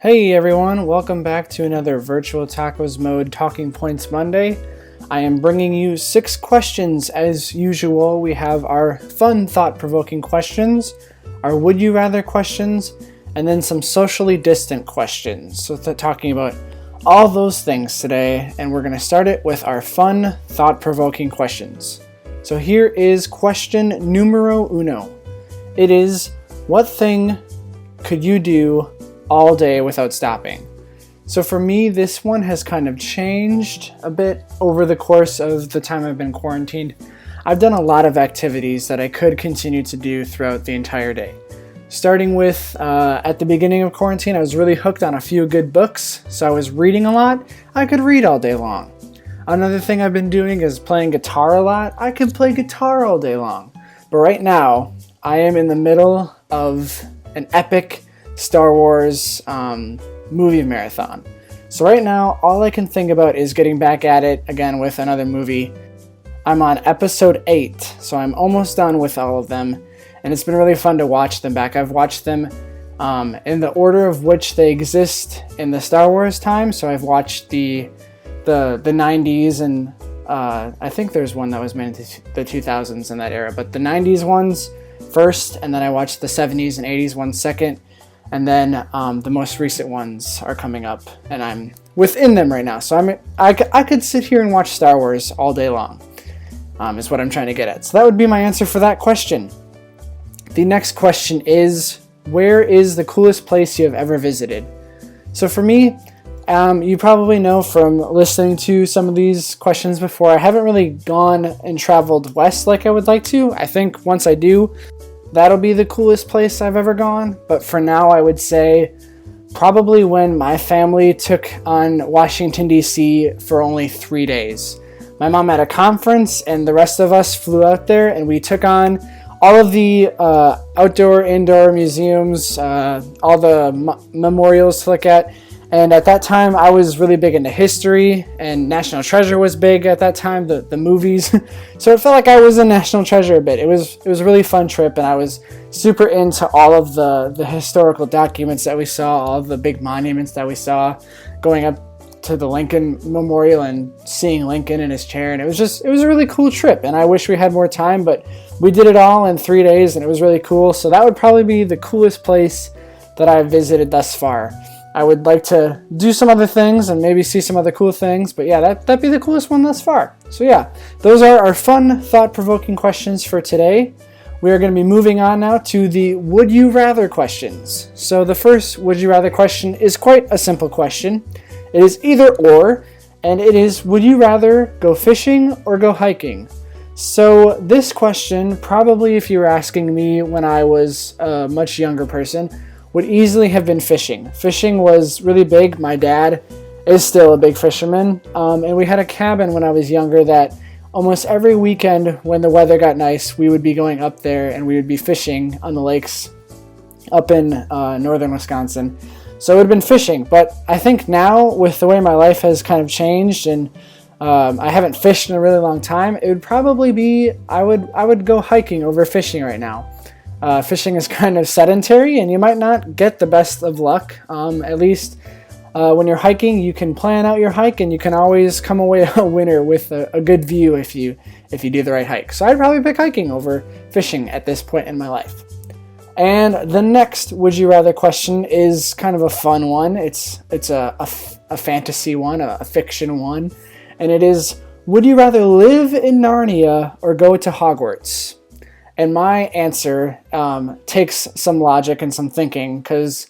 Hey everyone, welcome back to another Virtual Tacos Mode Talking Points Monday. I am bringing you 6 questions as usual. We have our fun, thought-provoking questions, our would you rather questions, and then some socially distant questions. So talking about all those things today, and we're going to start it with our fun, thought-provoking questions. So here is question numero uno. It is, what thing could you do all day without stopping? So for me, this one has kind of changed a bit over the course of the time I've been quarantined. I've done a lot of activities that I could continue to do throughout the entire day. Starting with, at the beginning of quarantine, I was really hooked on a few good books, so I was reading a lot. I could read all day long. Another thing I've been doing is playing guitar a lot. I could play guitar all day long. But right now, I am in the middle of an epic Star Wars movie marathon. So right now, all I can think about is getting back at it again with another movie. I'm on episode 8, so I'm almost done with all of them, and it's been really fun to watch them back. I've watched them in the order of which they exist in the Star Wars time. So I've watched the 90s, and I think there's one that was made in the 2000s in that era, but the 90s ones first, and then I watched the 70s and 80s ones second. And then the most recent ones are coming up, and I'm within them right now. So I could sit here and watch Star Wars all day long, is what I'm trying to get at. So that would be my answer for that question. The next question is, where is the coolest place you have ever visited? So for me, you probably know from listening to some of these questions before, I haven't really gone and traveled west like I would like to. I think once I do, that'll be the coolest place I've ever gone. But for now, I would say probably when my family took on Washington, D.C. for only 3 days. My mom had a conference, and the rest of us flew out there, and we took on all of the outdoor, indoor museums, all the memorials to look at. And at that time, I was really big into history, and National Treasure was big at that time, the movies. So it felt like I was in National Treasure a bit. It was a really fun trip, and I was super into all of the historical documents that we saw, all of the big monuments that we saw, going up to the Lincoln Memorial and seeing Lincoln in his chair. And it was a really cool trip, and I wish we had more time, but we did it all in 3 days, and it was really cool. So that would probably be the coolest place that I've visited thus far. I would like to do some other things and maybe see some other cool things, but yeah, that'd be the coolest one thus far. So yeah, those are our fun, thought-provoking questions for today. We are going to be moving on now to the would you rather questions. So the first would you rather question is quite a simple question. It is either or, and it is, would you rather go fishing or go hiking? So this question, probably if you were asking me when I was a much younger person, would easily have been fishing. Fishing was really big. My dad is still a big fisherman, and we had a cabin when I was younger that almost every weekend when the weather got nice, we would be going up there and we would be fishing on the lakes up in northern Wisconsin. So it would have been fishing, but I think now with the way my life has kind of changed and I haven't fished in a really long time, it would probably be I would go hiking over fishing right now. Fishing is kind of sedentary, and you might not get the best of luck. At least when you're hiking, you can plan out your hike, and you can always come away a winner with a good view if you do the right hike. So I'd probably pick hiking over fishing at this point in my life. And the next would you rather question is kind of a fun one. It's a fantasy one, a fiction one, and it is, would you rather live in Narnia or go to Hogwarts? And my answer takes some logic and some thinking, because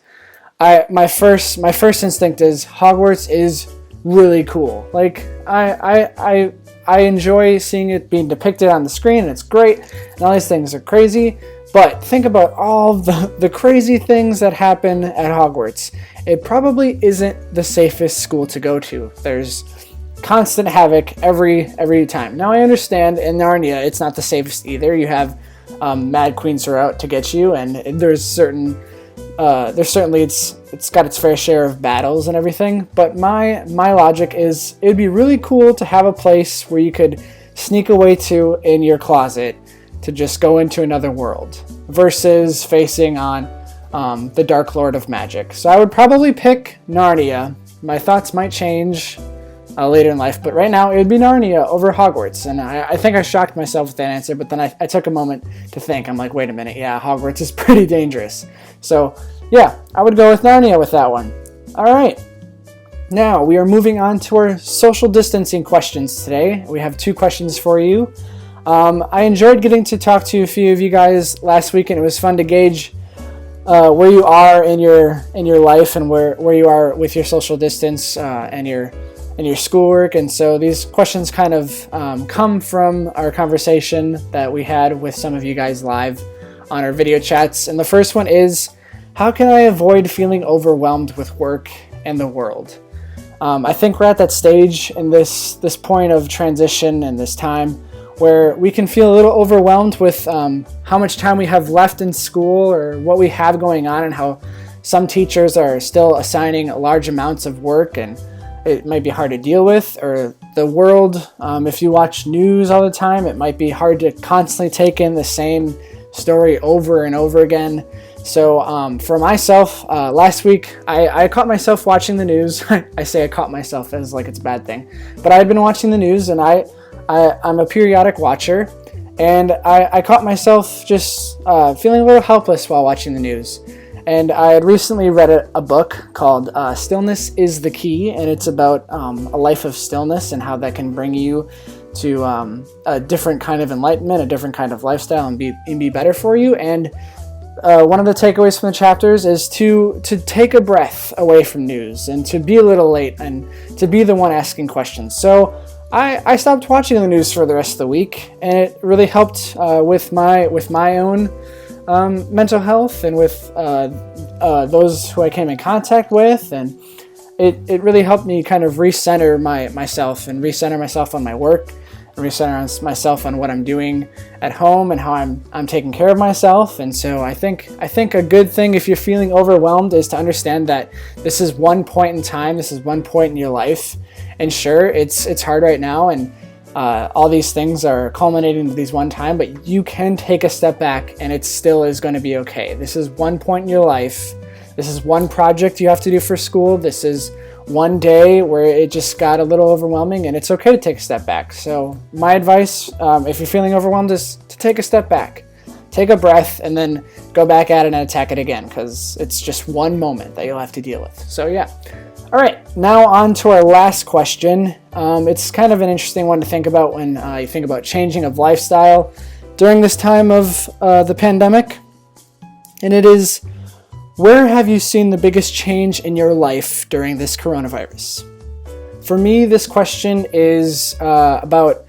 my first instinct is Hogwarts is really cool. Like I enjoy seeing it being depicted on the screen, and it's great, and all these things are crazy. But think about all the crazy things that happen at Hogwarts. It probably isn't the safest school to go to. There's constant havoc every time. Now I understand in Narnia it's not the safest either. You have Mad Queens are out to get you, and there's certainly it's got its fair share of battles and everything. But my logic is it'd be really cool to have a place where you could sneak away to in your closet to just go into another world versus facing on the Dark Lord of Magic. So I would probably pick Narnia. My thoughts might change later in life, but right now it would be Narnia over Hogwarts. And I think I shocked myself with that answer, but then I took a moment to think. I'm like, wait a minute, yeah, Hogwarts is pretty dangerous. So yeah, I would go with Narnia with that one. All right. Now, we are moving on to our social distancing questions today. We have 2 questions for you. I enjoyed getting to talk to a few of you guys last week, and it was fun to gauge where you are in your life and where you are with your social distance and your schoolwork. And so these questions kind of come from our conversation that we had with some of you guys live on our video chats. And the first one is, how can I avoid feeling overwhelmed with work and the world? I think we're at that stage in this point of transition and this time where we can feel a little overwhelmed with how much time we have left in school or what we have going on, and how some teachers are still assigning large amounts of work and it might be hard to deal with. Or the world, if you watch news all the time, it might be hard to constantly take in the same story over and over again. So for myself, last week, I caught myself watching the news. I say I caught myself as like it's a bad thing. But I had been watching the news, and I'm a periodic watcher. And I caught myself just feeling a little helpless while watching the news. And I had recently read a book called Stillness is the Key. And it's about a life of stillness and how that can bring you to a different kind of enlightenment, a different kind of lifestyle, and be better for you. And one of the takeaways from the chapters is to take a breath away from news and to be a little late and to be the one asking questions. So I stopped watching the news for the rest of the week, and it really helped with my own mental health and with those who I came in contact with, and it really helped me kind of recenter myself and recenter myself on my work, and recenter myself on what I'm doing at home and how I'm taking care of myself. And so I think a good thing, if you're feeling overwhelmed, is to understand that this is one point in time, this is one point in your life. And sure, it's hard right now, and all these things are culminating to these one time, but you can take a step back and it still is going to be okay. This is one point in your life. This is one project you have to do for school. This is one day where it just got a little overwhelming, and it's okay to take a step back. So my advice, if you're feeling overwhelmed, is to take a step back, take a breath, and then go back at it and attack it again, because it's just one moment that you'll have to deal with. So yeah. All right, now on to our last question. It's kind of an interesting one to think about when you think about changing of lifestyle during this time of the pandemic. And it is, where have you seen the biggest change in your life during this coronavirus? For me, this question is about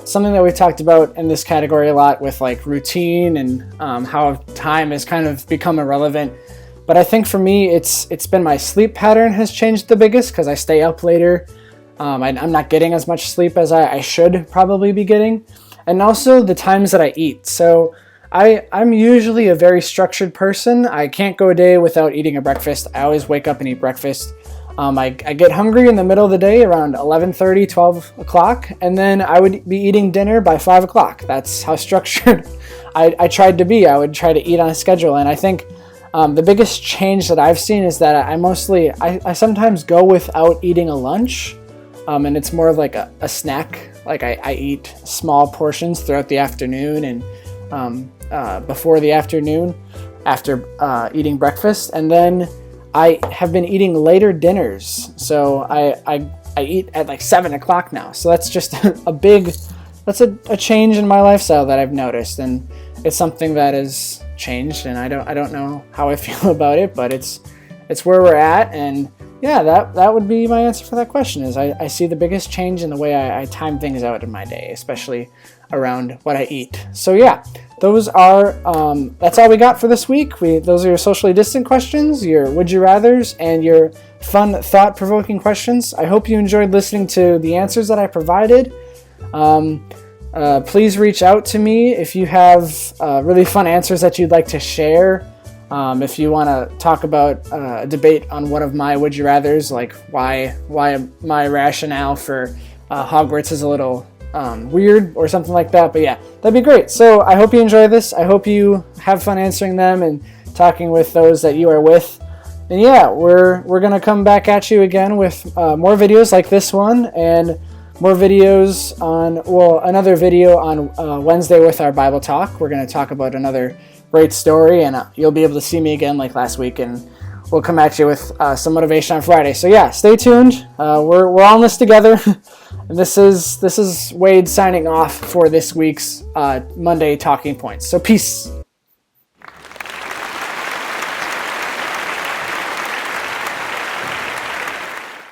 something that we talked about in this category a lot with like routine and how time has kind of become irrelevant. But I think for me, it's been my sleep pattern has changed the biggest, because I stay up later. I'm not getting as much sleep as I should probably be getting. And also the times that I eat. So I'm usually a very structured person. I can't go a day without eating a breakfast. I always wake up and eat breakfast. I get hungry in the middle of the day around 11:30, 12 o'clock, and then I would be eating dinner by 5 o'clock. That's how structured I tried to be. I would try to eat on a schedule, and I think the biggest change that I've seen is that I sometimes go without eating a lunch, and it's more of like a snack. Like I eat small portions throughout the afternoon and before the afternoon after eating breakfast, and then I have been eating later dinners. So I eat at like 7 o'clock now. So that's just a change in my lifestyle that I've noticed, and it's something that has changed, and I don't know how I feel about it, but it's where we're at. And yeah, that would be my answer for that question. Is I see the biggest change in the way I time things out in my day, especially around what I eat. So yeah, those are that's all we got for this week. Those are your socially distant questions, your would you rathers, and your fun thought-provoking questions. I hope you enjoyed listening to the answers that I provided. Please reach out to me if you have really fun answers that you'd like to share. If you want to talk about a debate on one of my would you rathers, like why my rationale for Hogwarts is a little weird or something like that. But yeah, that'd be great. So I hope you enjoy this. I hope you have fun answering them and talking with those that you are with. And yeah, we're gonna come back at you again with more videos like this one, and more videos on, well, another video on Wednesday with our Bible talk. We're gonna talk about another great story, and you'll be able to see me again like last week, and we'll come at you with some motivation on Friday. So yeah, stay tuned. We're all in this together. And this is Wade signing off for this week's Monday Talking Points. So peace.